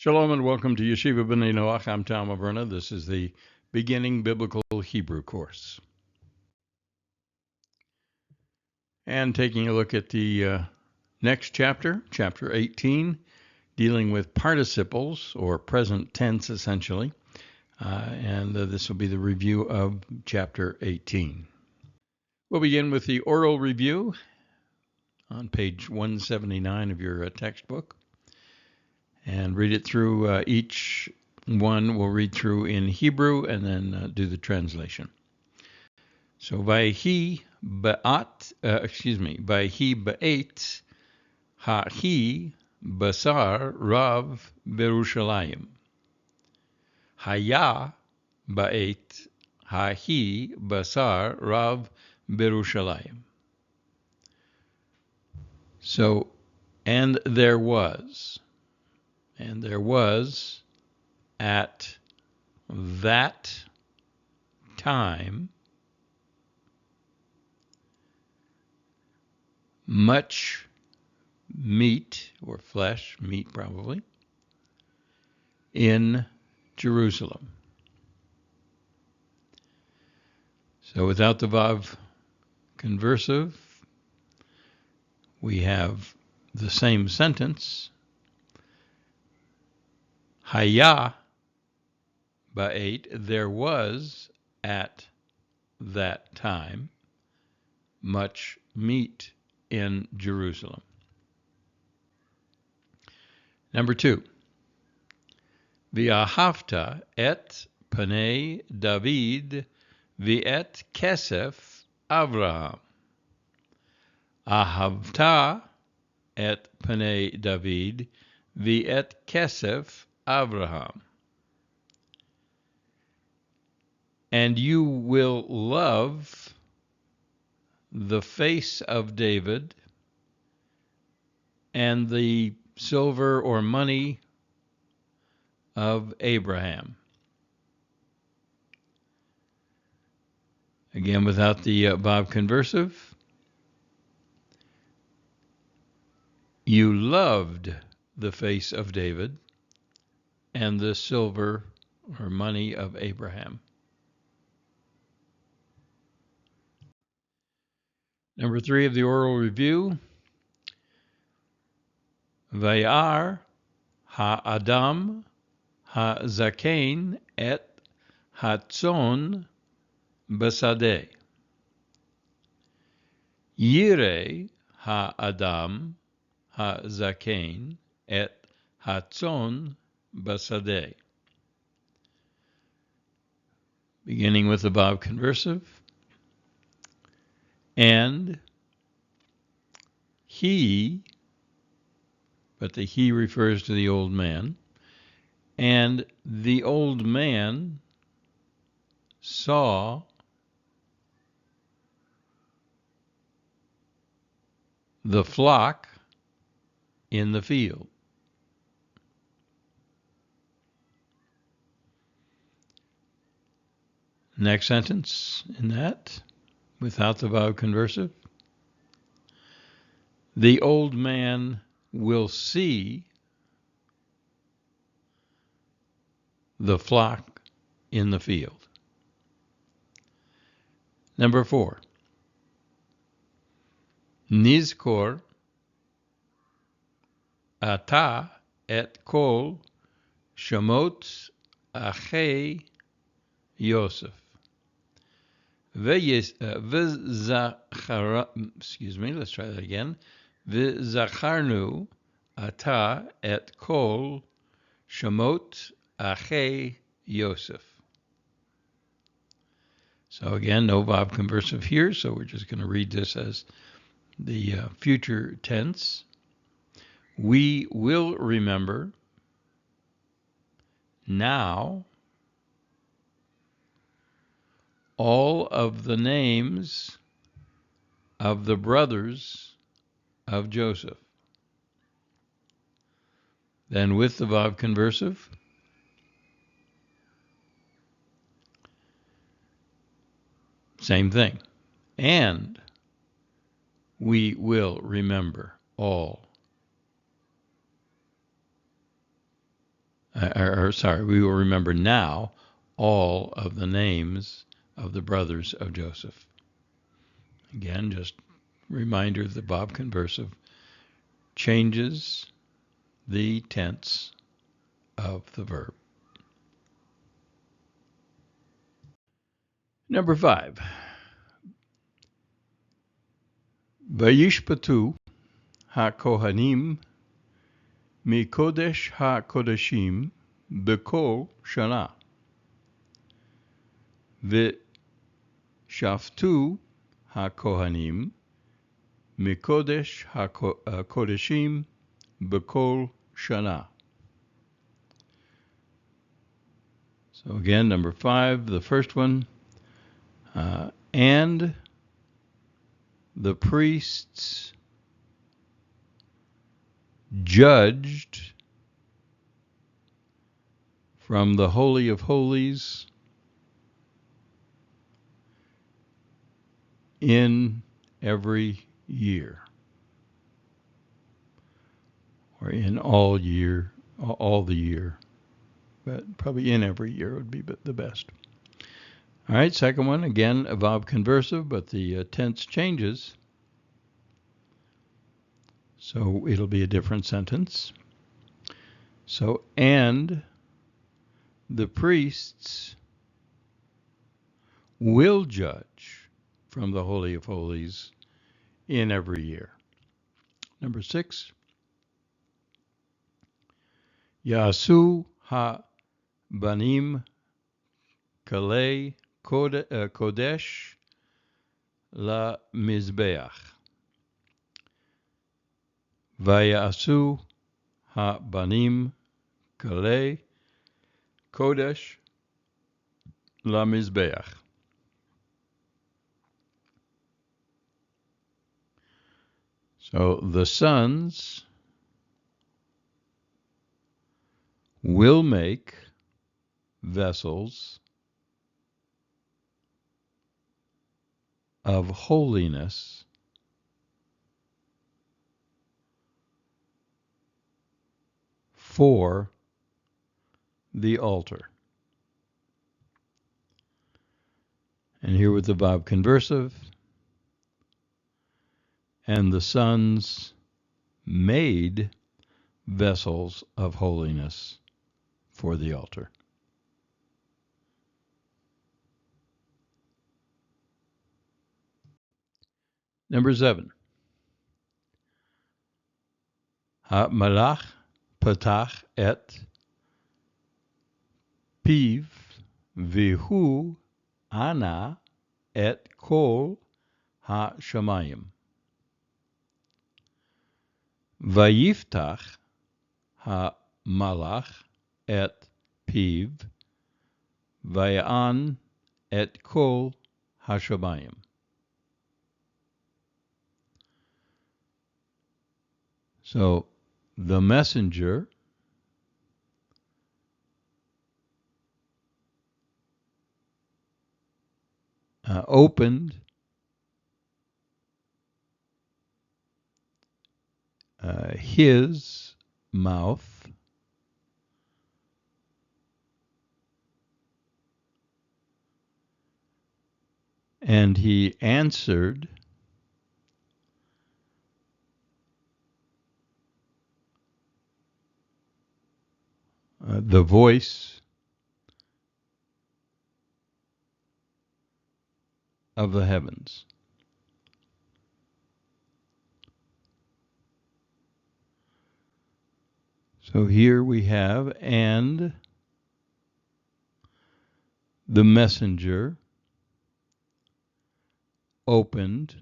Shalom and welcome to Yeshiva B'nai Noach. I'm Tom Averna. This is the Beginning Biblical Hebrew course. And taking a look at the next chapter, chapter 18, dealing with participles, or present tense essentially. This will be the review of chapter 18. We'll begin with the oral review on page 179 of your textbook. And read it through. Each one we'll read through in Hebrew and then do the translation. So, Vayhi ba'et hahi basar rav berushalayim. Haya ba'et hahi basar rav berushalayim. So, and there was at that time much meat, or flesh, meat probably, in Jerusalem. So without the Vav conversive, we have the same sentence. Haya ba'et, there was at that time much meat in Jerusalem. Number 2. V'ahavta et panei David v'et kesef Avraham. Ahavta et panei David v'et kesef Avraham. And you will love the face of David and the silver or money of Abraham. Again, without the Vav conversive. You loved the face of David and the silver or money of Abraham. Number 3 of the oral review. Vayar ha'adam ha'zakein et hatzon basadeh. Yireh ha'adam ha'zakein et hatzon basadeh. Beginning with the Vav conversive. And he, but the he refers to the old man, and the old man saw the flock in the field. Next sentence in that, without the Vav conversive. The old man will see the flock in the field. Number 4. Nizkor ata et kol shamot achei Yosef. Let's try that again. V'zacharnu ata et kol shamot achei Yosef. So again, no Vav conversive here, so we're just going to read this as the future tense. We will remember now all of the names of the brothers of Joseph. Then with the Vav conversive, same thing. And we will remember all. we will remember now all of the names of the brothers of Joseph. Again, just a reminder that Bob Conversive changes the tense of the verb. Number 5. Vayishpatu ha-kohanim mikodesh ha-kodeshim b'kol shana. V'shaftu ha-kohanim mikodesh ha-kodeshim b'kol shana. So again, number 5, the first one. And the priests judged from the Holy of Holies in every year, or in all the year, but probably in every year would be the best. All right, second one, again, a verb conversive, but the tense changes. So it'll be a different sentence. So, and the priests will judge from the Holy of Holies in every year. Number 6, Yasu ha-banim kalei kodesh la mizbeach. Vayasu ha-banim kalei kodesh la mizbeach. So the sons will make vessels of holiness for the altar. And here with the verb conversive, and the sons made vessels of holiness for the altar. Number 7. Ha-malach patach et piv vihu ana et kol ha-shamayim. Vayiftach ha-malach et piv vayan et kol ha-shamayim. So the messenger opened his mouth and he answered the voice of the heavens. So here we have, and the messenger opened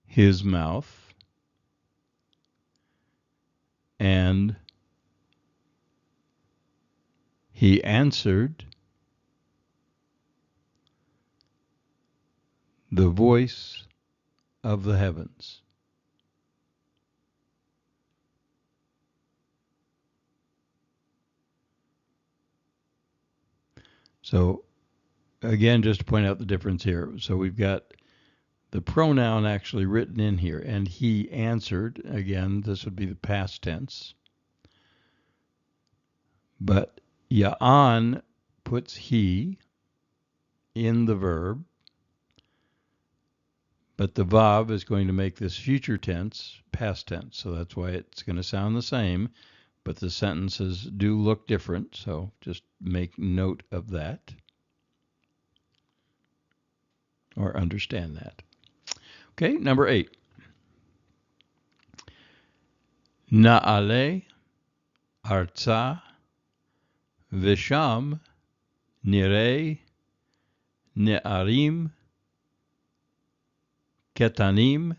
his mouth and he answered the voice of the heavens. So again, just to point out the difference here. So we've got the pronoun actually written in here. And he answered. Again, this would be the past tense. But Ya'an puts he in the verb. But the Vav is going to make this future tense past tense. So that's why it's going to sound the same. But the sentences do look different. So just make note of that. Or understand that. Okay, number 8. Na'ale arza visham nirei ne'arim ketanim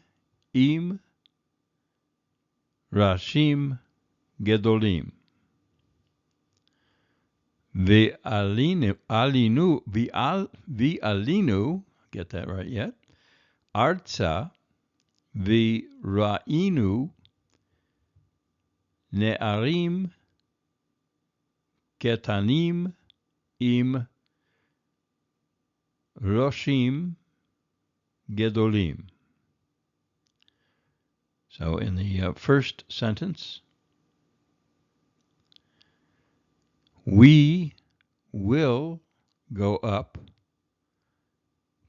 im rashim gedolim. V'alinu, get that right yet? Arza v'ra'inu ne'arim ketanim im roshim gedolim. So in the first sentence, we will go up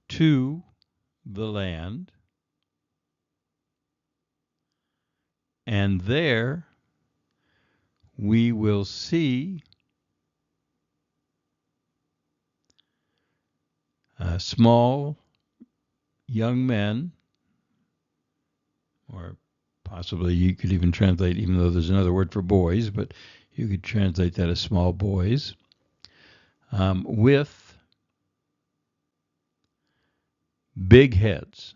to the land, and there we will see small young men, or possibly you could even translate, even though there's another word for boys, but you could translate that as small boys, with big heads.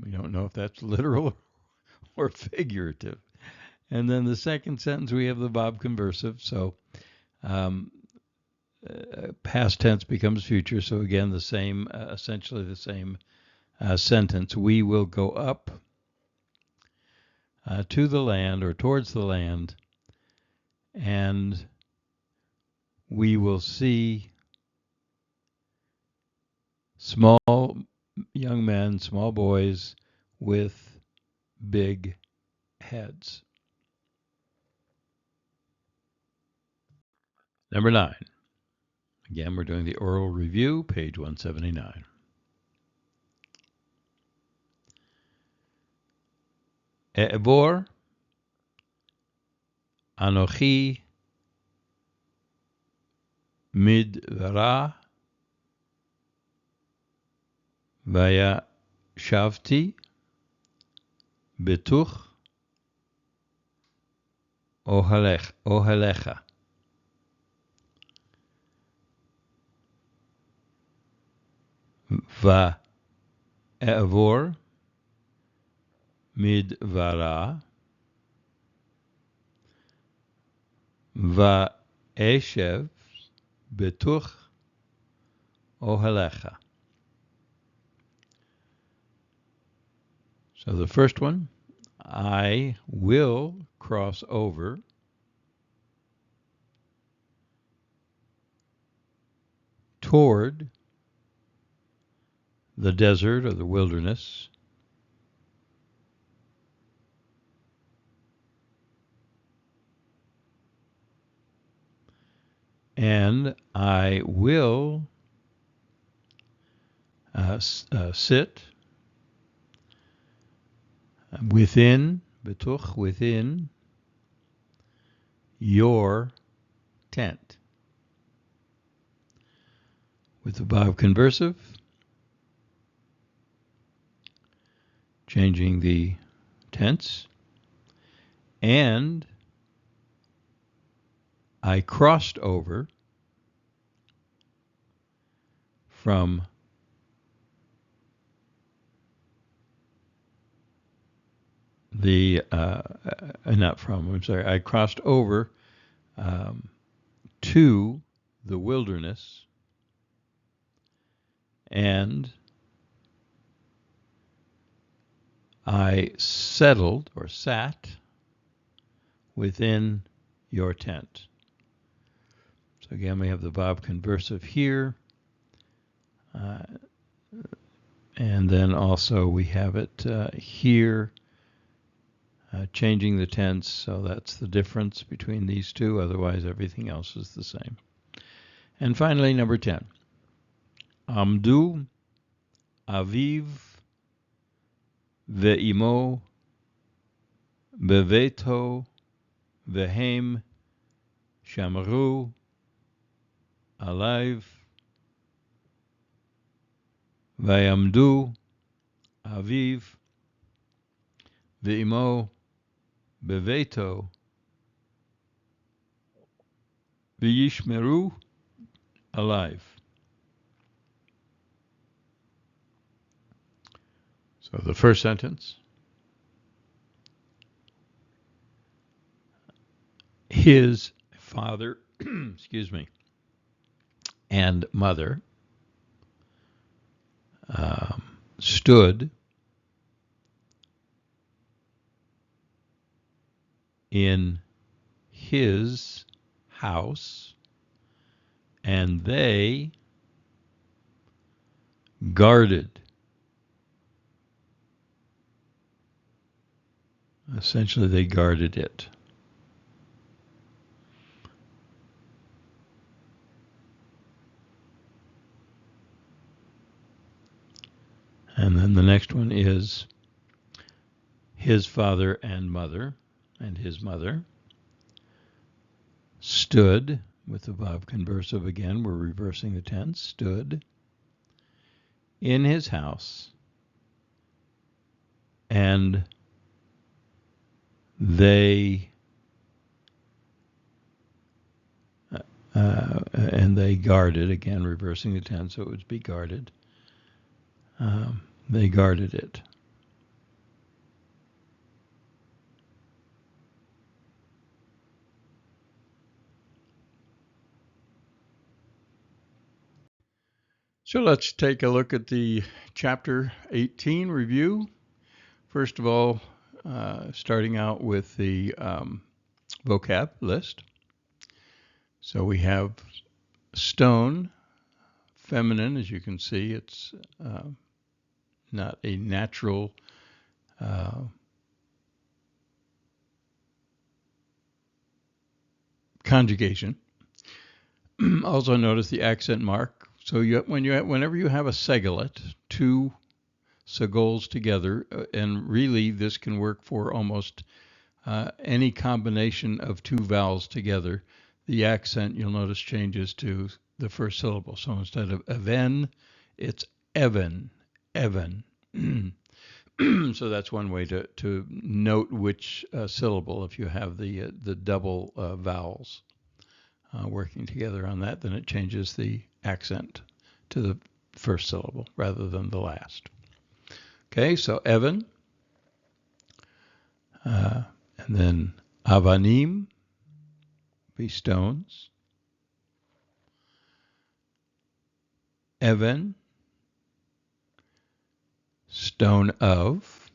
We don't know if that's literal or figurative. And then the second sentence, we have the Verb conversive. So past tense becomes future. So again, the same, essentially the same sentence. We will go up to the land, or towards the land, and we will see small young men, small boys with big heads. Number 9. Again, we're doing the oral review, page 179. E'evor anochi midvara vaya shavti betuch ohalecha. Va'evor midvara va'eshev betuch ohalecha. So the first one, I will cross over toward the desert or the wilderness, and I will sit within, betuch, within your tent. With the Verb conversive, changing the tense, and I crossed over from I crossed over to the wilderness, and I settled or sat within your tent. So again, we have the Verb conversive here, And then also we have it here, changing the tense, so that's the difference between these two. Otherwise, everything else is the same. And finally, number 10. Amdu, Aviv, Ve'imo, Beveto, Vehem, Shamru, Alive, Vayamdu, Aviv, Ve'imo, Beveto, V'yishmeru, Alive. So the first sentence. His father, excuse me, and mother stood in his house, and they guarded. Essentially, they guarded it. And then the next one is his father and mother, and his mother stood, with the Vav conversive again, we're reversing the tense, stood in his house, and they guarded, again reversing the tense, so it would be guarded. They guarded it. So let's take a look at the chapter 18 review. First of all, starting out with the vocab list. So we have stone, feminine, as you can see. It's not a natural conjugation. Also notice the accent mark. So whenever you have a segolet, two segols together, and really this can work for almost any combination of two vowels together, the accent, you'll notice, changes to the first syllable. So instead of Aven, it's Evan, Evan. So that's one way to note which syllable. If you have the double vowels working together on that, then it changes the accent to the first syllable rather than the last. Okay, so Evan, and then Avanim, be stones. Evan, stone of.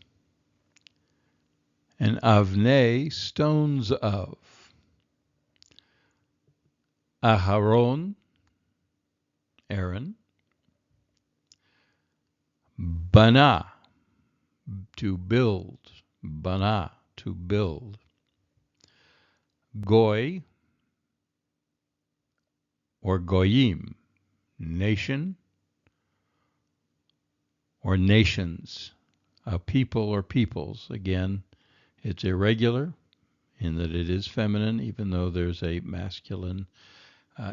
And Avnei, stones of. Aharon, Aaron. Bana, to build. Bana, to build. Goy, or Goyim, nation, or nations, a people or peoples. Again, it's irregular in that it is feminine, even though there's a masculine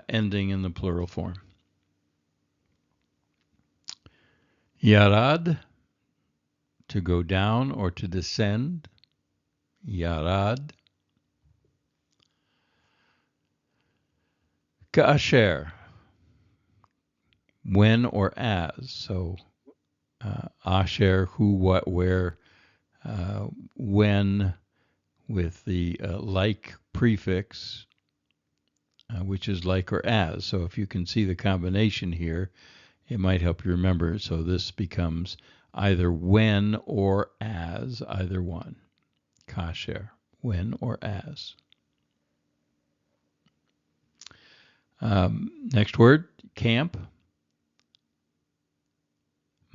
ending in the plural form. Yarad, to go down or to descend. Yarad. Ka'asher, when or as. So asher, who, what, where, when, with the like prefix, which is like or as. So if you can see the combination here, it might help you remember. So this becomes either when or as, either one. Kasher, when or as. Next word, camp.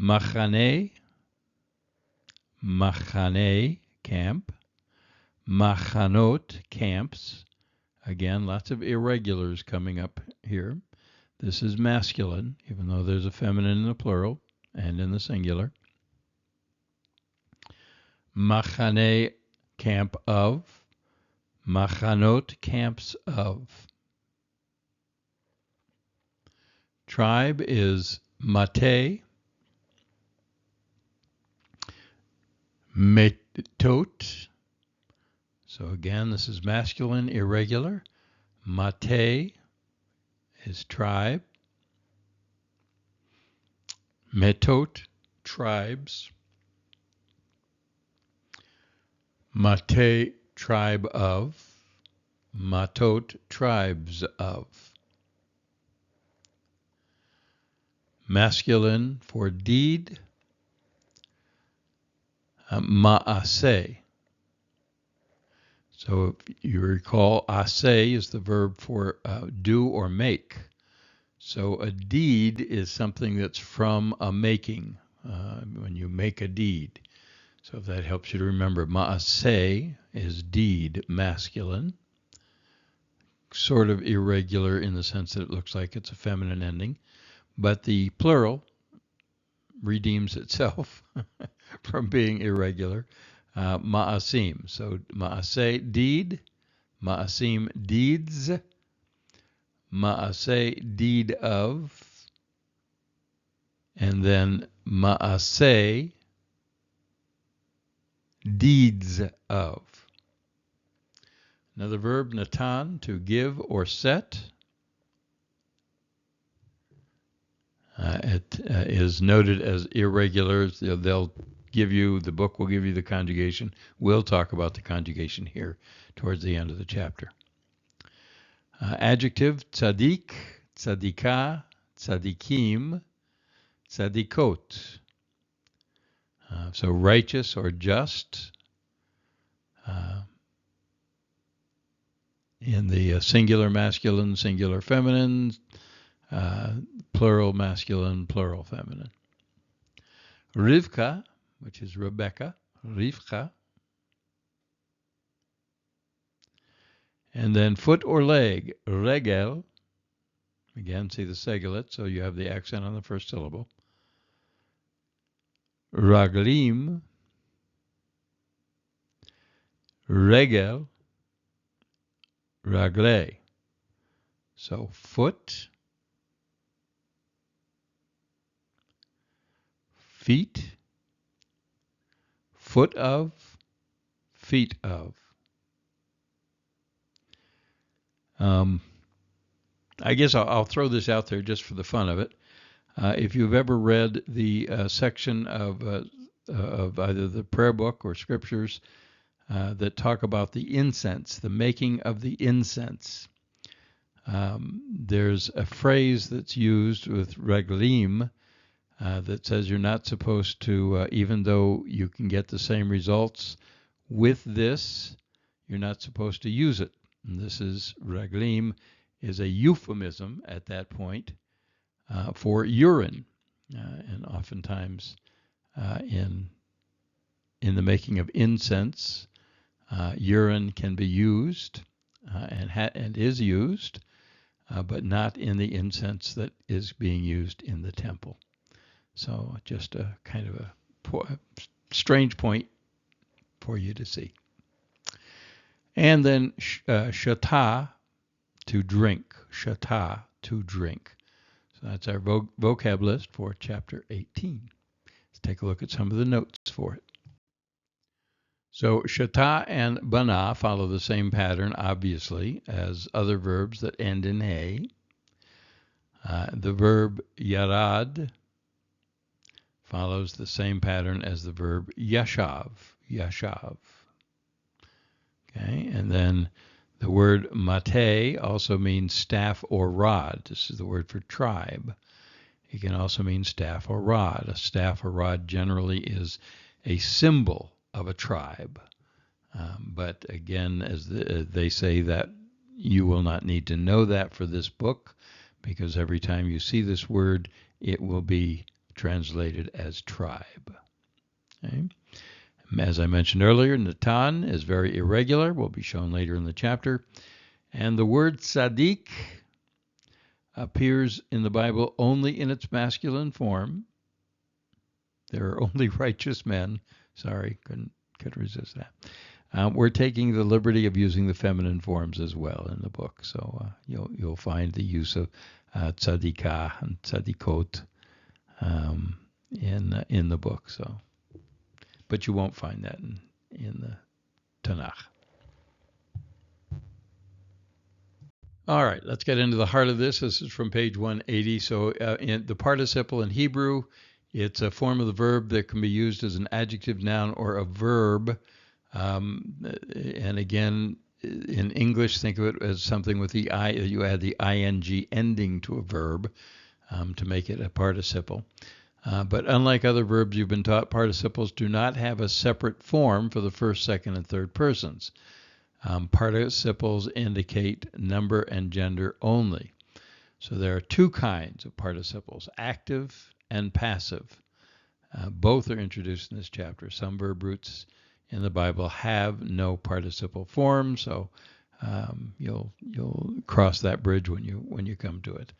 Machane, camp. Machanot, camps. Again, lots of irregulars coming up here. This is masculine, even though there's a feminine in the plural and in the singular. Machane, camp of. Machanot, camps of. Tribe is mate. Metot. So again, this is masculine, irregular. Mate is tribe. Metot, tribes. Mate, tribe of. Matot, tribes of. Masculine for deed. Ma'aseh. So if you recall, aseh is the verb for do or make. So a deed is something that's from a making, when you make a deed. So if that helps you to remember, ma'aseh is deed, masculine. Sort of irregular in the sense that it looks like it's a feminine ending. But the plural redeems itself from being irregular. Ma'asim. So ma'aseh, deed. Ma'asim, deeds. Ma'aseh, deed of. And then ma'aseh, deeds of. Another verb, Natan, to give or set. It is noted as irregular. They'll give you, the book will give you the conjugation. We'll talk about the conjugation here towards the end of the chapter. Adjective, tzadik, tzadika, tzadikim, tzadikot. So righteous or just. In the singular masculine, singular feminine, plural masculine, plural feminine. Rivka, which is Rebecca, Rivka. And then foot or leg, regel. Again, see the segulet, so you have the accent on the first syllable. Raglim, regel, ragle. So foot, feet, foot of, feet of. I guess I'll throw this out there just for the fun of it. If you've ever read the section of either the prayer book or scriptures that talk about the incense, the making of the incense, there's a phrase that's used with reglim that says you're not supposed to, even though you can get the same results with this, you're not supposed to use it. And this is, reglim is a euphemism at that point for urine. And oftentimes in the making of incense, urine can be used and is used, but not in the incense that is being used in the temple. So just a kind of a strange point for you to see. And then shata, to drink. Shata, to drink. So that's our vocab list for chapter 18. Let's take a look at some of the notes for it. So shata and bana follow the same pattern, obviously, as other verbs that end in hey. The verb yarad follows the same pattern as the verb yashav. Yashav. Okay, and then the word mate also means staff or rod. This is the word for tribe. It can also mean staff or rod. A staff or rod generally is a symbol of a tribe. But again, as they say, that you will not need to know that for this book, because every time you see this word, it will be translated as tribe. Okay? As I mentioned earlier, Natan is very irregular, will be shown later in the chapter. And the word tzaddik appears in the Bible only in its masculine form. There are only righteous men. Sorry, couldn't resist that. We're taking the liberty of using the feminine forms as well in the book. So you'll find the use of tzaddikah and tzaddikot in the book. So, but you won't find that in the Tanakh. All right, let's get into the heart of this. This is from page 180. So in the participle in Hebrew, it's a form of the verb that can be used as an adjective, noun, or a verb. And again, in English, think of it as something with the I. You add the ing ending to a verb to make it a participle. But unlike other verbs you've been taught, participles do not have a separate form for the first, second, and third persons. Participles indicate number and gender only. So there are two kinds of participles, active and passive. Both are introduced in this chapter. Some verb roots in the Bible have no participle form, so you'll cross that bridge when you come to it.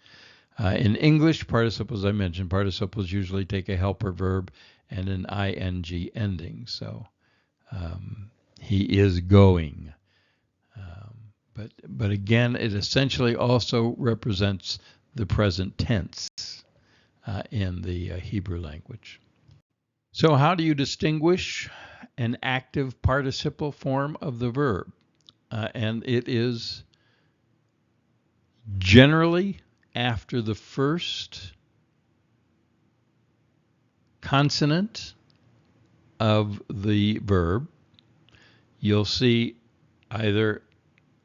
In English, participles, I mentioned, participles usually take a helper verb and an ing ending. So he is going. But again, it essentially also represents the present tense in the Hebrew language. So how do you distinguish an active participle form of the verb? And it is generally after the first consonant of the verb. You'll see either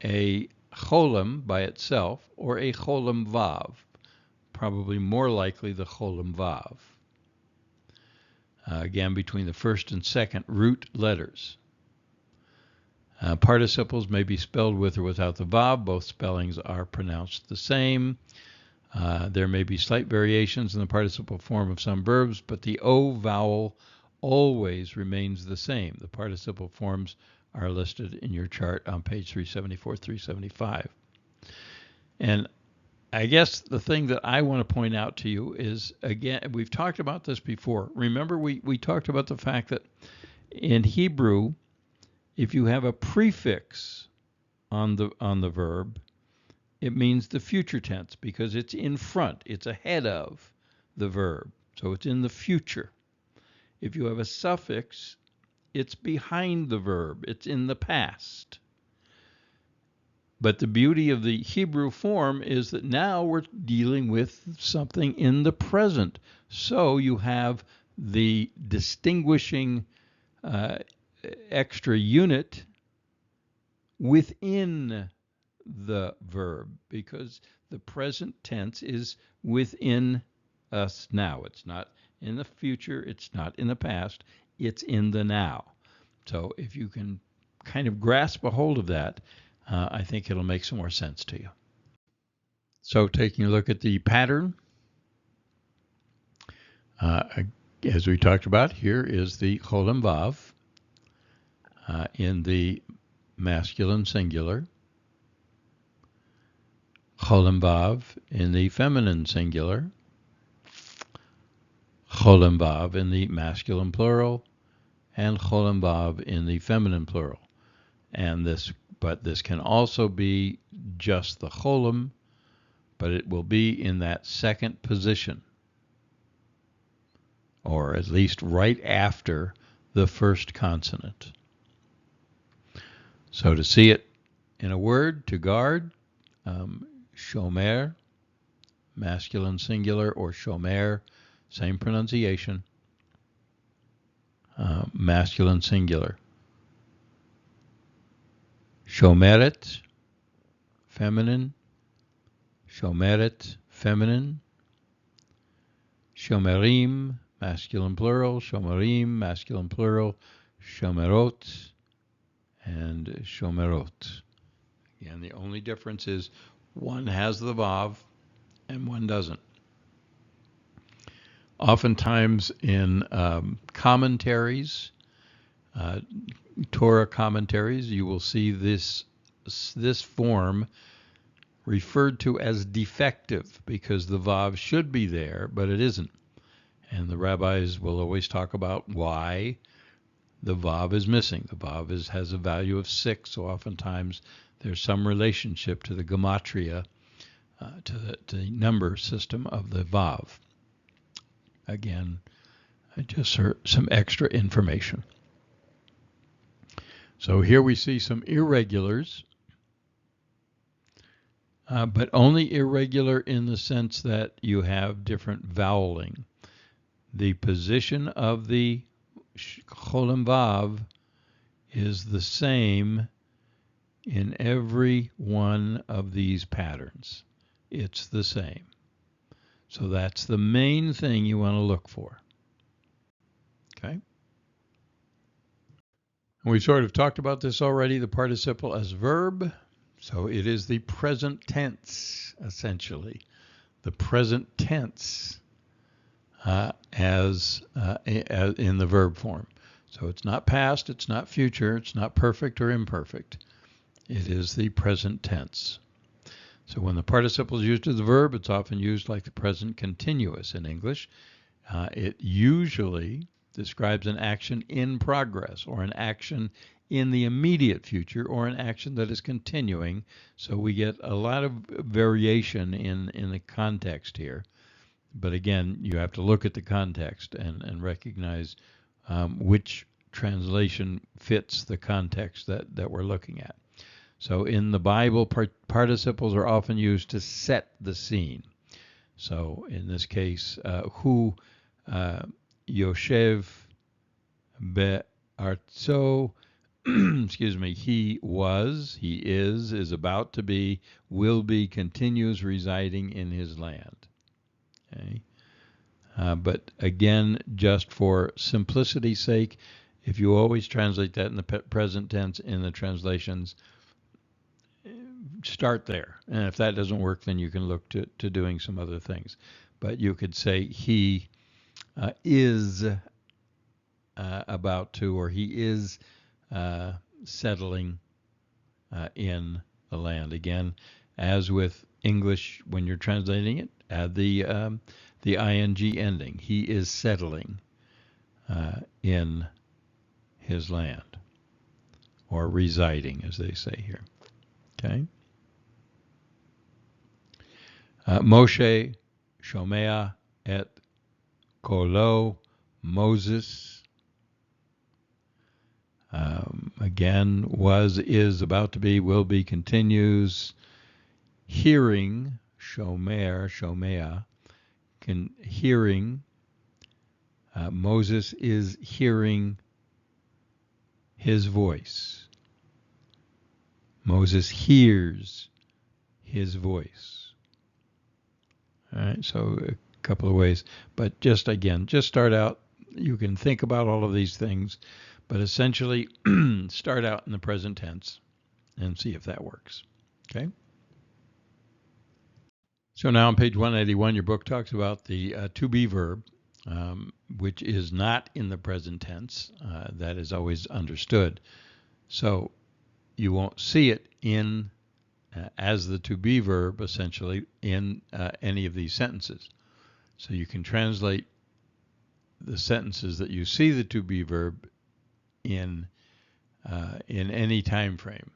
a cholam by itself or a cholam vav, probably more likely the cholam vav. Again, between the first and second root letters. Participles may be spelled with or without the vav. Both spellings are pronounced the same. There may be slight variations in the participle form of some verbs, but the O vowel always remains the same. The participle forms are listed in your chart on page 374, 375. And I guess the thing that I want to point out to you is, again, we've talked about this before. Remember, we talked about the fact that in Hebrew, if you have a prefix on the verb, it means the future tense because it's in front, it's ahead of the verb, so it's in the future. If you have a suffix, it's behind the verb, it's in the past. But the beauty of the Hebrew form is that now we're dealing with something in the present. So you have the distinguishing extra unit within the verb because the present tense is within us now. It's not in the future, it's not in the past, it's in the now. So if you can kind of grasp a hold of that, I think it'll make some more sense to you. So taking a look at the pattern, as we talked about, here is the cholam vav in the masculine singular, cholam vav in the feminine singular, cholam vav in the masculine plural, and cholam vav in the feminine plural. But this can also be just the cholam, but it will be in that second position, or at least right after the first consonant. So to see it in a word, to guard, shomer, masculine singular, or shomer, same pronunciation, masculine singular. Shomeret, feminine. Shomeret, feminine. Shomerim, masculine plural. Shomerim, masculine plural. Shomerot, and shomerot. Again, the only difference is one has the vav and one doesn't. Oftentimes in commentaries, Torah commentaries, you will see this form referred to as defective because the vav should be there, but it isn't. And the rabbis will always talk about why the vav is missing. The vav has a value of 6, so oftentimes there's some relationship to the gematria, to the number system of the vav. Again, just some extra information. So here we see some irregulars, but only irregular in the sense that you have different voweling. The position of the cholam vav is the same in every one of these patterns. It's the same. So that's the main thing you want to look for. Okay? We sort of talked about this already, the participle as verb. So it is the present tense, essentially. The present tense as in the verb form. So it's not past, it's not future, it's not perfect or imperfect. It is the present tense. So when the participle is used as a verb, it's often used like the present continuous in English. It usually describes an action in progress or an action in the immediate future or an action that is continuing. So we get a lot of variation in the context here. But again, you have to look at the context and recognize which translation fits the context that we're looking at. So in the Bible, participles are often used to set the scene. So in this case, hu yoshev be'artzo, excuse me, he was, he is about to be, will be, continues residing in his land. Okay. But again, just for simplicity's sake, if you always translate that in the present tense in the translations, start there. And if that doesn't work, then you can look to doing some other things. But you could say he is about to, or he is settling in the land. Again, as with English, when you're translating it, add the ing ending. He is settling in his land, or residing, as they say here. Okay. Moshe shomea et kolo, Moses. Again, was, is, about to be, will be, continues. Hearing, shomea, hearing. Moses is hearing his voice. Moses hears his voice. All right, so a couple of ways. But just start out. You can think about all of these things, but essentially start out in the present tense and see if that works. Okay? So now on page 181, your book talks about the to be verb, which is not in the present tense. That is always understood. So you won't see it in as the to be verb, essentially, in any of these sentences. So you can translate the sentences that you see the to be verb in any time frame.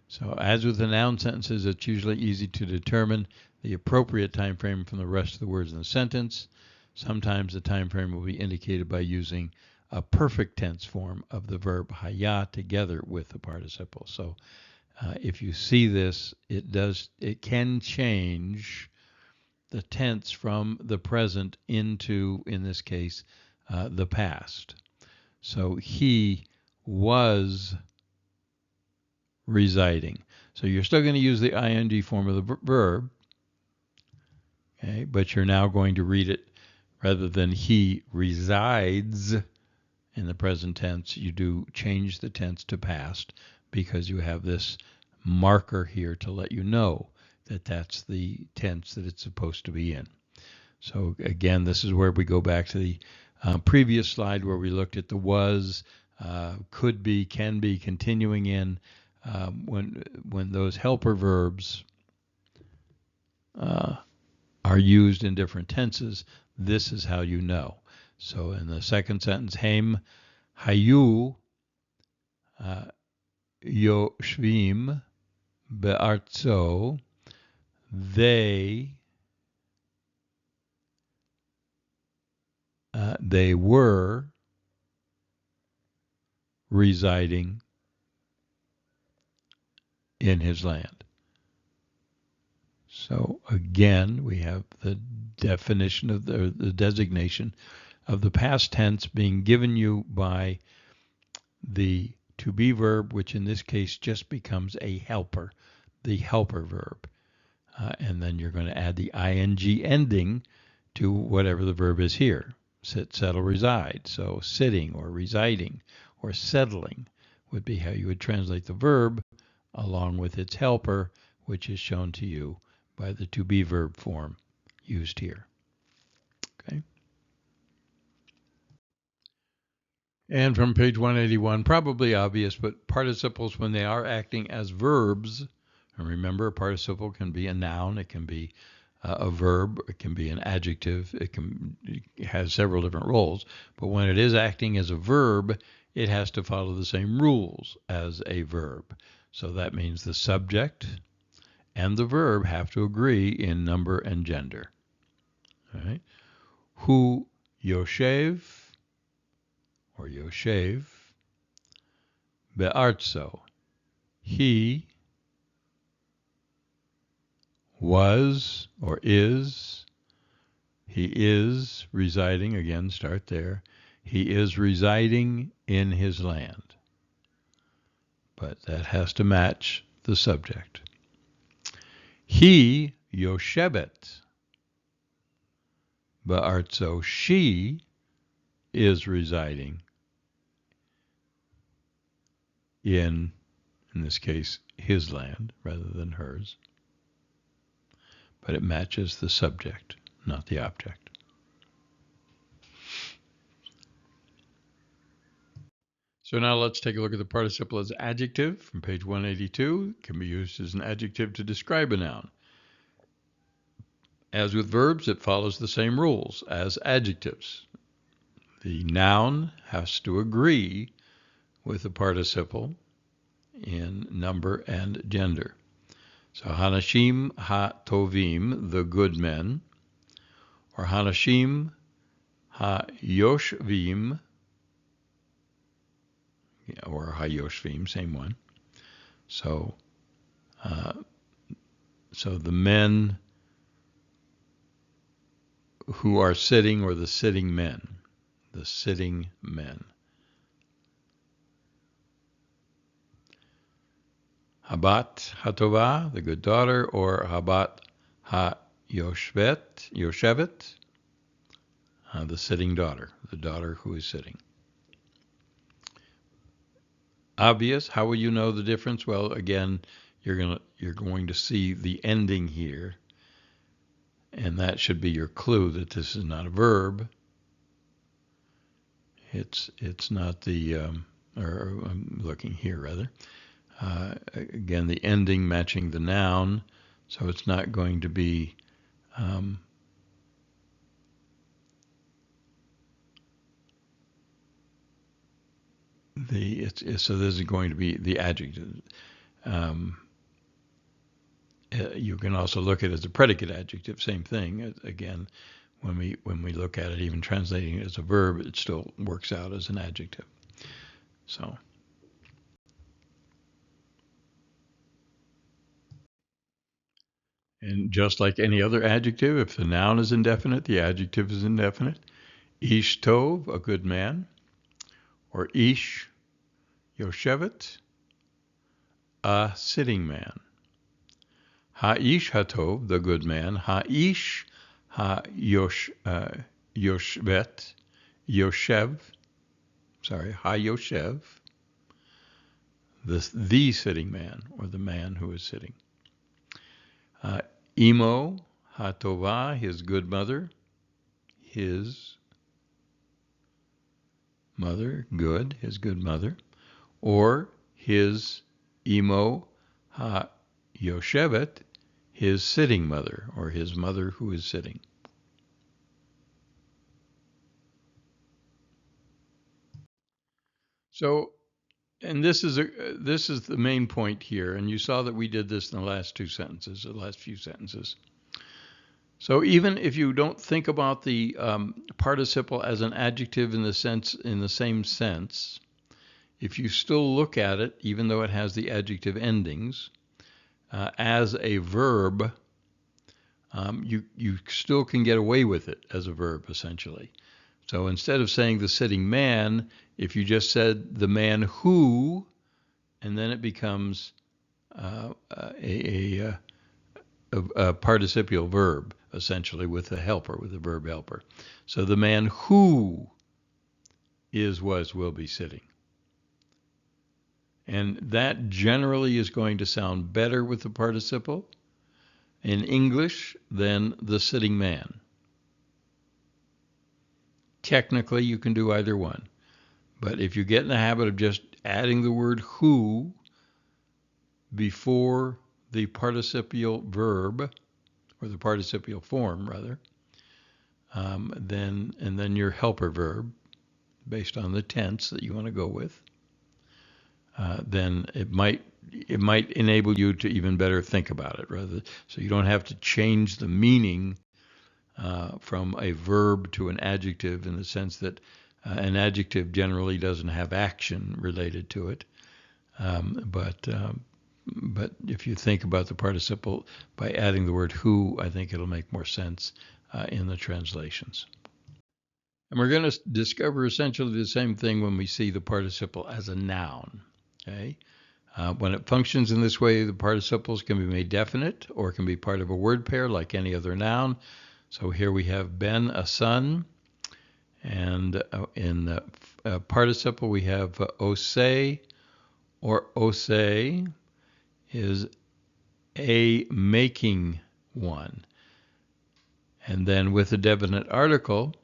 So as with the noun sentences, it's usually easy to determine the appropriate time frame from the rest of the words in the sentence. Sometimes the time frame will be indicated by using a perfect tense form of the verb haya together with the participle. So if you see this, it can change the tense from the present into, in this case, the past. So he was residing. So you're still going to use the ing form of the verb, okay, but you're now going to read it rather than he resides in the present tense. You do change the tense to past because you have this marker here to let you know that that's the tense that it's supposed to be in. So again, this is where we go back to the previous slide where we looked at the was, could be, can be, continuing in. When those helper verbs are used in different tenses, this is how you know. So in the second sentence, Haim hayu yoshvim be'artzo, they were residing in his land. So again, we have the definition of the designation of the past tense being given you by the to be verb, which in this case just becomes a helper, the helper verb. And then you're going to add the ing ending to whatever the verb is here. Sit, settle, reside. So sitting or residing or settling would be how you would translate the verb along with its helper, which is shown to you by the to be verb form used here. Okay. And from page 181, probably obvious, but participles, when they are acting as verbs, and remember, a participle can be a noun, it can be a verb, it can be an adjective, it has several different roles, but when it is acting as a verb, it has to follow the same rules as a verb. So that means the subject and the verb have to agree in number and gender. All right. Hu yoshev or yoshev be'artzo. He was or is, he is residing, again, start there. He is residing in his land. But that has to match the subject. He yoshevet be'artzo. She is residing in this case, his land rather than hers. But it matches the subject, not the object. So now let's take a look at the participle as adjective from page 182. It can be used as an adjective to describe a noun. As with verbs, it follows the same rules as adjectives. The noun has to agree with the participle in number and gender. So Hanashim ha-tovim, the good men, or Hanashim ha-yoshvim, or ha-yoshvim, same one. So, so the men who are sitting, or the sitting men, the sitting men. Habat hatova, the good daughter, or Habat ha-yoshevet, the sitting daughter, the daughter who is sitting. Obvious. How will you know the difference? Well, again, you're going to see the ending here, and that should be your clue that this is not a verb. It's not the or I'm looking here rather. Again, the ending matching the noun, so it's not going to be so this is going to be the adjective. You can also look at it as a predicate adjective, same thing. Again, when we look at it, even translating it as a verb, it still works out as an adjective. So. And just like any other adjective, if the noun is indefinite, the adjective is indefinite. Ish tov, a good man, or ish yoshevet, a sitting man. Ha-ish hatov, the good man. Ha-ish ha-yoshvet, yoshev, ha-yoshev, the sitting man, or the man who is sitting. Imo hatova, his good mother. his mother, good, his good mother, or his imo ha yoshevet, his sitting mother, or his mother who is sitting. So, and this is the main point here, and you saw that we did this in the last few sentences. So even if you don't think about the participle as an adjective in the same sense, if you still look at it, even though it has the adjective endings, as a verb, you still can get away with it as a verb, essentially. So instead of saying the sitting man, if you just said the man who, and then it becomes a participial verb, essentially, with a helper, with a verb helper. So the man who is, was, will be sitting. And that generally is going to sound better with the participle in English than the sitting man. Technically, you can do either one. But if you get in the habit of just adding the word who before the participial verb, or the participial form, rather, then your helper verb, based on the tense that you want to go with, then it might enable you to even better think about it, so you don't have to change the meaning from a verb to an adjective, in the sense that an adjective generally doesn't have action related to it. But if you think about the participle by adding the word who, I think it'll make more sense in the translations. And we're going to discover essentially the same thing when we see the participle as a noun. Okay? When it functions in this way, the participles can be made definite or can be part of a word pair like any other noun. So here we have Ben, a son. And in the participle, we have ose, or ose is a making one. And then with a definite article,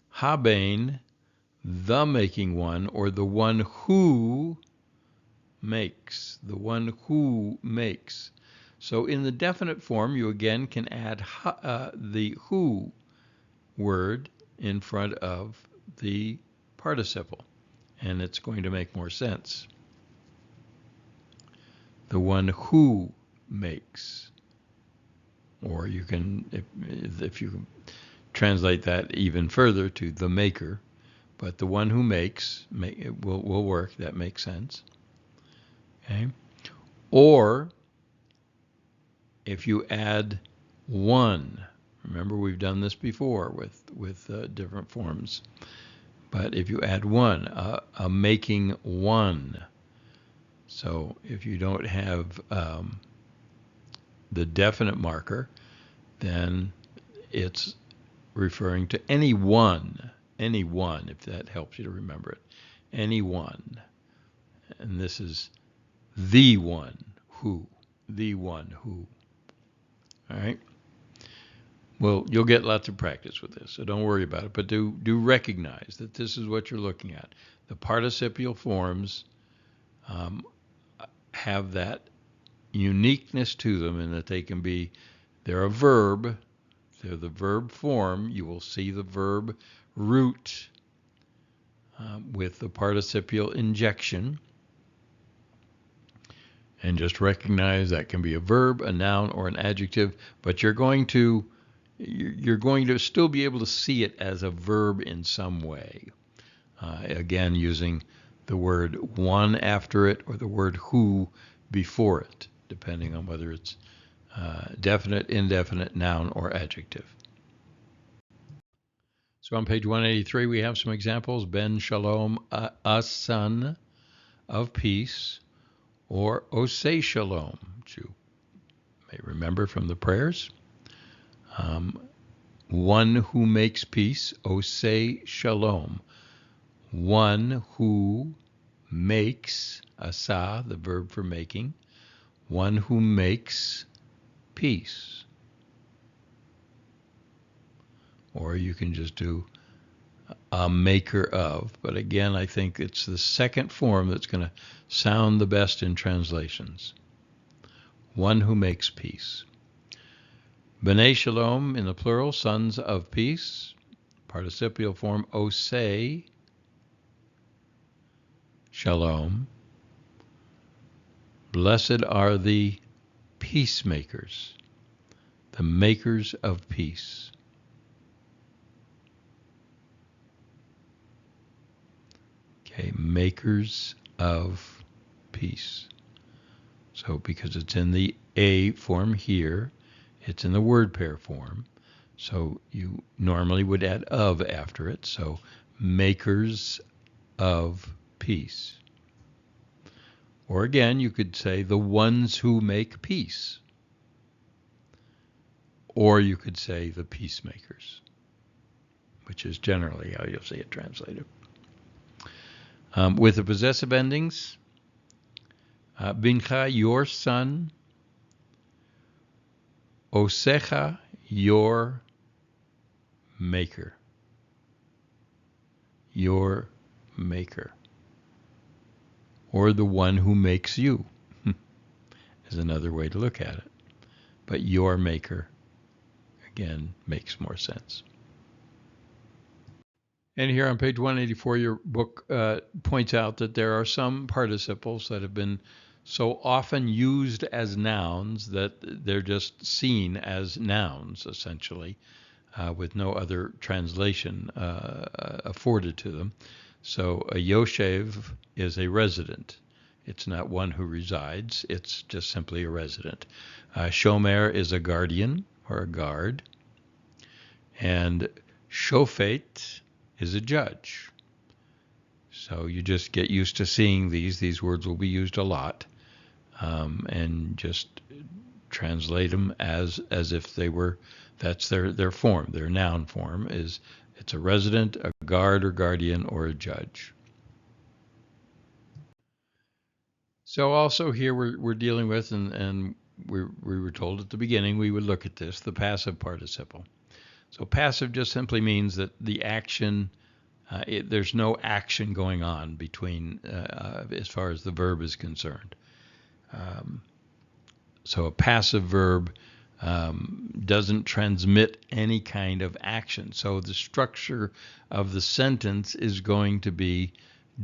haben, the making one, or the one who makes, the one who makes. So in the definite form, you again can add the who word in front of the participle, and it's going to make more sense. The one who makes. Or you can, if you translate that even further to the maker, but the one who makes will work. That makes sense. Okay. Or if you add one, remember we've done this before with different forms, but if you add one, a making one. So if you don't have the definite marker, then it's referring to any one, if that helps you to remember it. Any one. And this is the one who. The one who. All right? Well, you'll get lots of practice with this, so don't worry about it. But do recognize that this is what you're looking at. The participial forms have that uniqueness to them in that they're a verb. They're the verb form. You will see the verb root with the participial injection. And just recognize that can be a verb, a noun, or an adjective, but you're going to still be able to see it as a verb in some way. Again, using the word one after it or the word who before it, depending on whether it's definite, indefinite, noun, or adjective. So on page 183, we have some examples. Ben Shalom, a son of peace, or Osei Shalom, which you may remember from the prayers. One who makes peace, Osei Shalom. One who makes, asa, the verb for making. One who makes peace. or you can just do a maker of. But again, I think it's the second form that's going to sound the best in translations. One who makes peace. B'nai Shalom in the plural, sons of peace. Participial form, osei Shalom. Blessed are the peacemakers, the makers of peace. Okay, makers of peace. So because it's in the A form here, it's in the word pair form. So you normally would add of after it. So makers of peace. Or again, you could say the ones who make peace. Or you could say the peacemakers, which is generally how you'll see it translated. With the possessive endings, Bincha, your son, Osecha, your maker. Your maker. Or the one who makes you is another way to look at it. But your maker, again, makes more sense. And here on page 184, your book points out that there are some participles that have been so often used as nouns that they're just seen as nouns, essentially, with no other translation afforded to them. So a Yoshev is a resident. It's not one who resides. It's just simply a resident. Shomer is a guardian or a guard. And Shofet is a judge. So you just get used to seeing these. These words will be used a lot. And just translate them as if they were, that's their form. Their noun form is, it's a resident, a guard or guardian, or a judge. So also here we're dealing with, and we were told at the beginning we would look at this, the passive participle. So passive just simply means that the action, there's no action going on between, as far as the verb is concerned. So a passive verb doesn't transmit any kind of action. So the structure of the sentence is going to be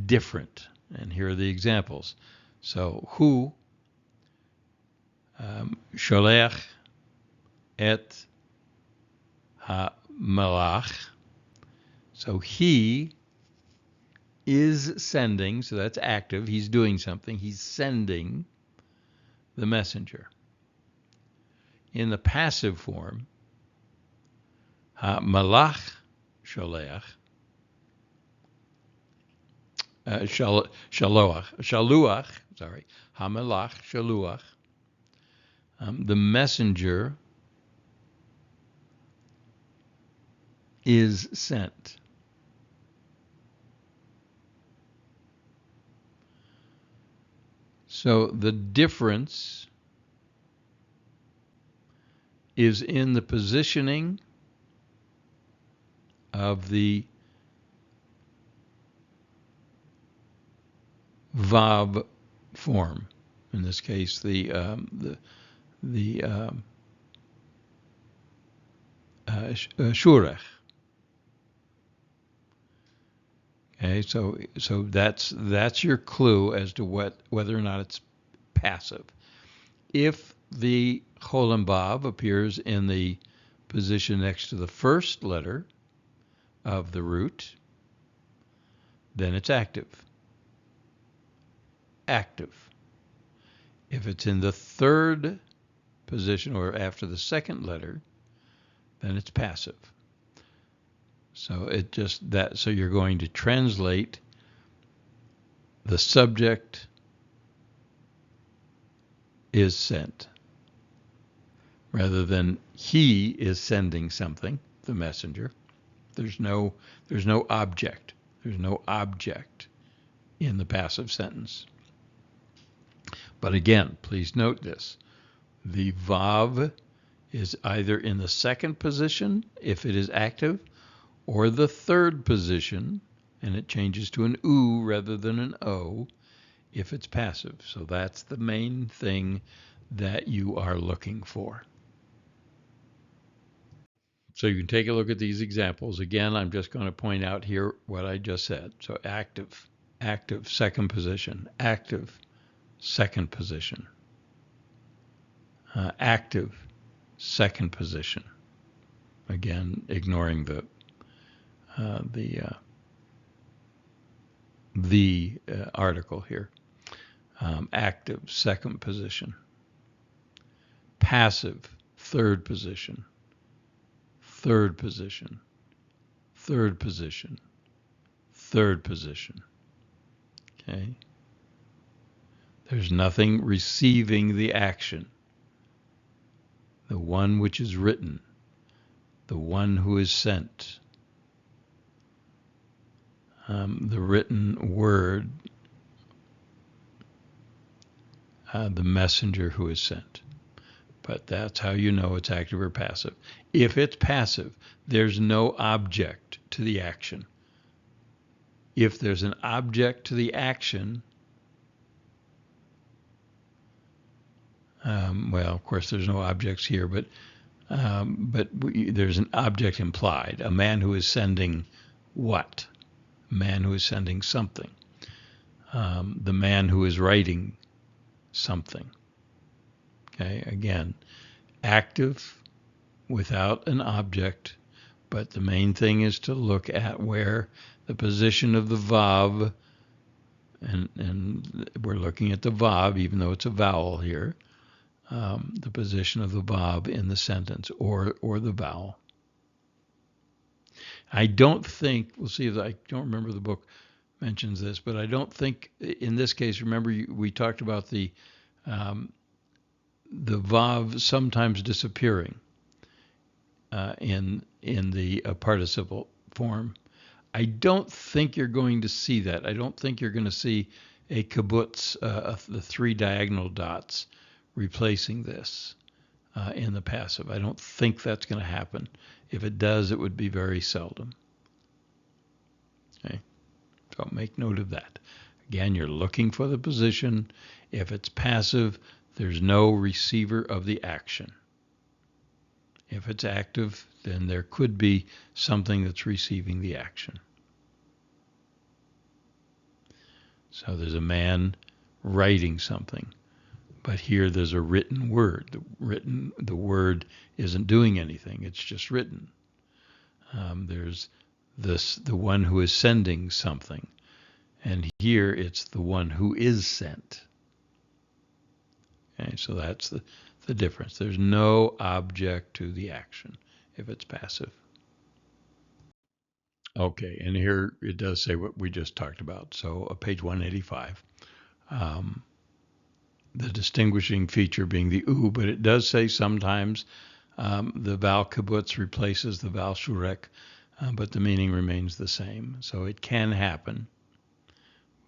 different. And here are the examples. So who sholech et ha-malach. So he is sending, so that's active. He's doing something. He's sending the messenger. In the passive form, ha-malach sholech, shaluach, ha-malach shaluach, the messenger is sent. So the difference is in the positioning of the Vav form. In this case, the Shurech. Okay, so that's your clue as to whether or not it's passive. If the Cholam Vav appears in the position next to the first letter of the root, then it's active. Active. If it's in the third position or after the second letter, then it's passive. So so you're going to translate the subject is sent rather than he is sending something, the messenger. There's no object. There's no object in the passive sentence. But again, please note this. The Vav is either in the second position if it is active, or the third position, and it changes to an oo rather than an o if it's passive. So that's the main thing that you are looking for. So you can take a look at these examples. Again, I'm just going to point out here what I just said. So active, active, second position, active, second position, active, second position. Again, ignoring the article here. Active, second position. Passive, third position. Third position. Third position. Third position. Okay. There's nothing receiving the action. The one which is written. The one who is sent. The written word. The messenger who is sent. But that's how you know it's active or passive. If it's passive, there's no object to the action. If there's an object to the action, well, of course, there's no objects here, but there's an object implied. A man who is sending what? A man who is sending something. The man who is writing something. Okay, again, active without an object, but the main thing is to look at where the position of the vav, and we're looking at the vav, even though it's a vowel here, the position of the vav in the sentence or the vowel. I don't think, we'll see if I don't remember the book mentions this, but I don't think in this case, remember we talked about the vav sometimes disappearing in the participle form. I don't think you're going to see that. I don't think you're going to see a kibbutz, the three diagonal dots, replacing this in the passive. I don't think that's going to happen. If it does, it would be very seldom. Okay, so make note of that. Again, you're looking for the position. If it's passive, there's no receiver of the action. If it's active, then there could be something that's receiving the action. So there's a man writing something, but here there's a written word. The word isn't doing anything. It's just written. There's the one who is sending something, and here it's the one who is sent. Okay, so that's the difference. There's no object to the action if it's passive. Okay, and here it does say what we just talked about. So page 185. The distinguishing feature being the oo, but it does say sometimes the vowel kibbutz replaces the vowel shurek, but the meaning remains the same. So it can happen,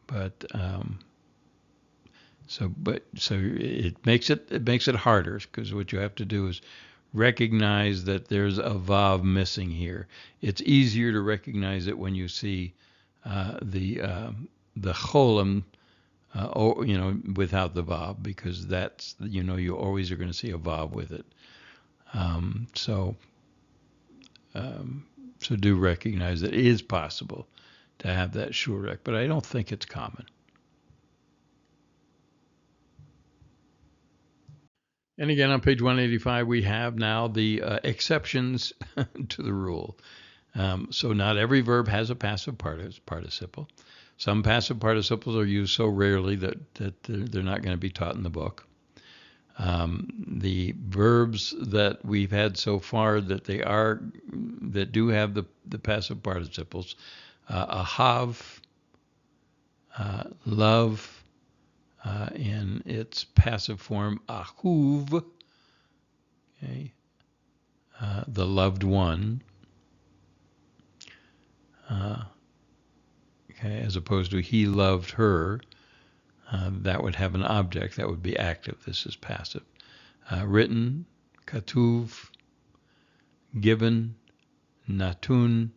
but so it makes it harder, because what you have to do is recognize that there's a vav missing here. It's easier to recognize it when you see the cholim, without the vav, because that's, you always are going to see a vav with it. So do recognize that it is possible to have that shurek, but I don't think it's common. And again, on page 185, we have now the exceptions to the rule. So not every verb has a passive participle. Some passive participles are used so rarely that they're not going to be taught in the book. The verbs that we've had so far that do have the passive participles, ahav, love, in its passive form, ahuv, okay, the loved one, okay, as opposed to he loved her. That would have an object. That would be active. This is passive. Written, katuv, given, natun,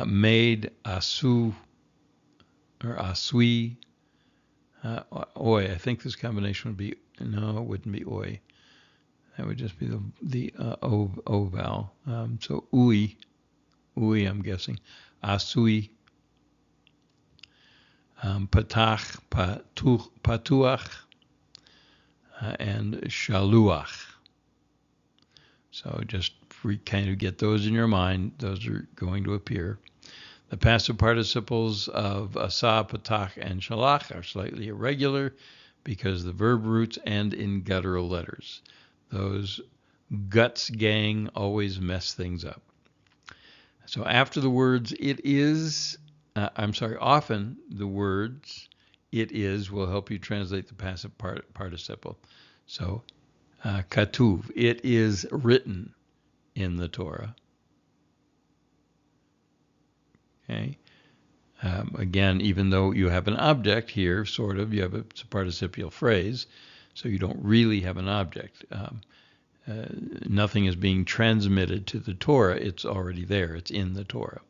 made, asu, or asui, oi. I think this combination would be, no, it wouldn't be oi. That would just be the o vowel. So ui, I'm guessing. Asui, patach, patuach, and shaluach. So just kind of get those in your mind. Those are going to appear. The passive participles of asa, patach, and shalach are slightly irregular because the verb roots end in guttural letters. Those guts gang always mess things up. So after the words it is, often the words it is will help you translate the passive participle. So katuv, it is written in the Torah. Okay. Again, even though you have an object here, sort of, you have it's a participial phrase, so you don't really have an object. Nothing is being transmitted to the Torah. It's already there. It's in the Torah.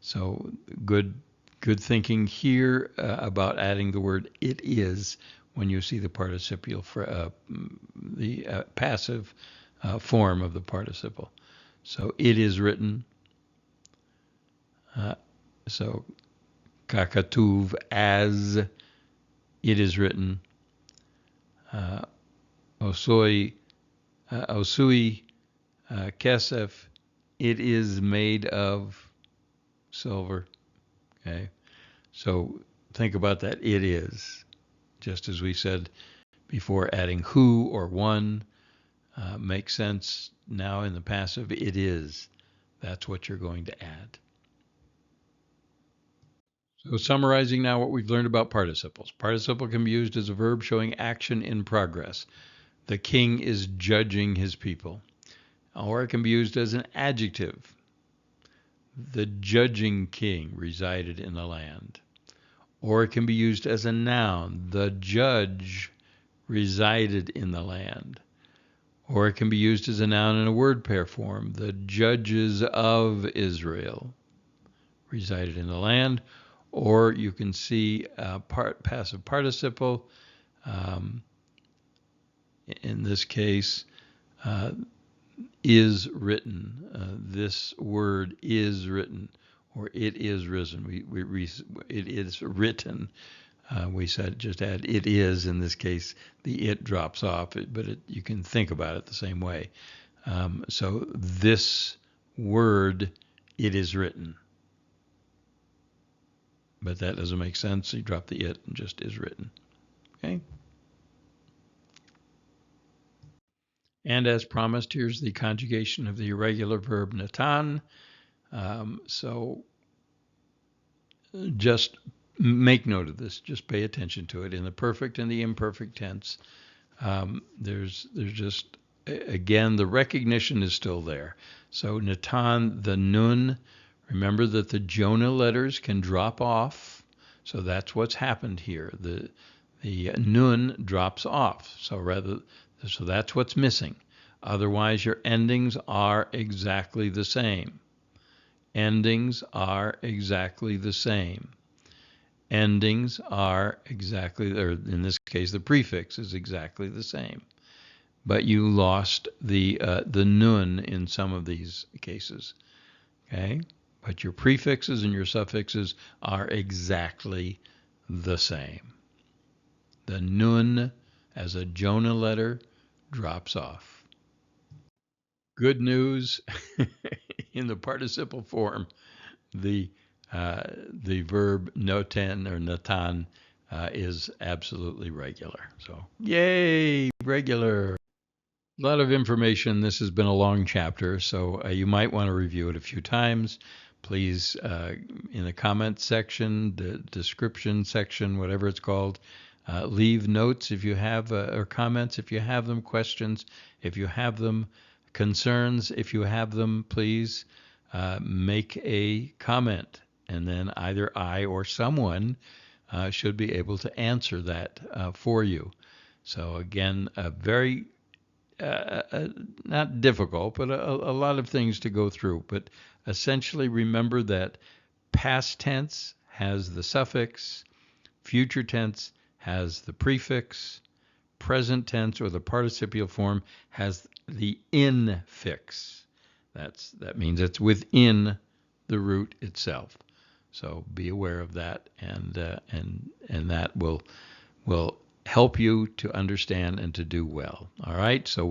So good thinking here about adding the word it is when you see the participial, the passive form of the participle. So it is written. So kakatuv, as it is written. Osui, kesef, it is made of silver. Okay, so think about that. It is, just as we said before, adding who or one makes sense. Now in the passive, it is. That's what you're going to add. So summarizing now what we've learned about participles. Participle can be used as a verb showing action in progress. The king is judging his people. Or it can be used as an adjective. The judging king resided in the land. Or it can be used as a noun. The judge resided in the land. Or it can be used as a noun in a word pair form. The judges of Israel resided in the land. Or you can see passive participle. In this case, is written. This word is written, or it is risen. It is written. We said just add it is. In this case, the it drops off, but you can think about it the same way. So this word, it is written. But that doesn't make sense. You drop the it and just is written. Okay. And as promised, here's the conjugation of the irregular verb Natan. So just make note of this. Just pay attention to it. In the perfect and the imperfect tense, there's just, again, the recognition is still there. So Natan, the nun, remember that the Jonah letters can drop off. So that's what's happened here. The nun drops off. So that's what's missing. Otherwise, your endings are exactly the same. Endings are exactly the same. Endings are exactly, or in this case, the prefix is exactly the same. But you lost the nun in some of these cases. Okay? But your prefixes and your suffixes are exactly the same. The nun, as a Jonah letter, drops off. Good news, in the participle form, the verb noten or natan is absolutely regular. So, yay, regular. A lot of information. This has been a long chapter, so you might want to review it a few times. Please, in the comment section, the description section, whatever it's called, leave notes if you have, or comments if you have them, questions if you have them, concerns if you have them. Please make a comment, and then either I or someone should be able to answer that for you. So again, a very not difficult, but a lot of things to go through. But essentially, remember that past tense has the suffix, future tense has the prefix, present tense or the participial form has the infix. That means it's within the root itself. So be aware of that, and that will help you to understand and to do well. All right. So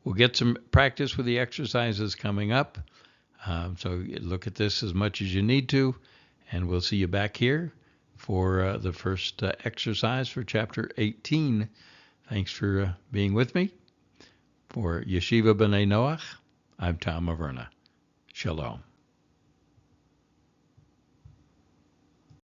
we'll get some practice with the exercises coming up. So look at this as much as you need to, and we'll see you back here for the first exercise for Chapter 18. Thanks for being with me. For Yeshiva B'nai Noach, I'm Tom Averna. Shalom.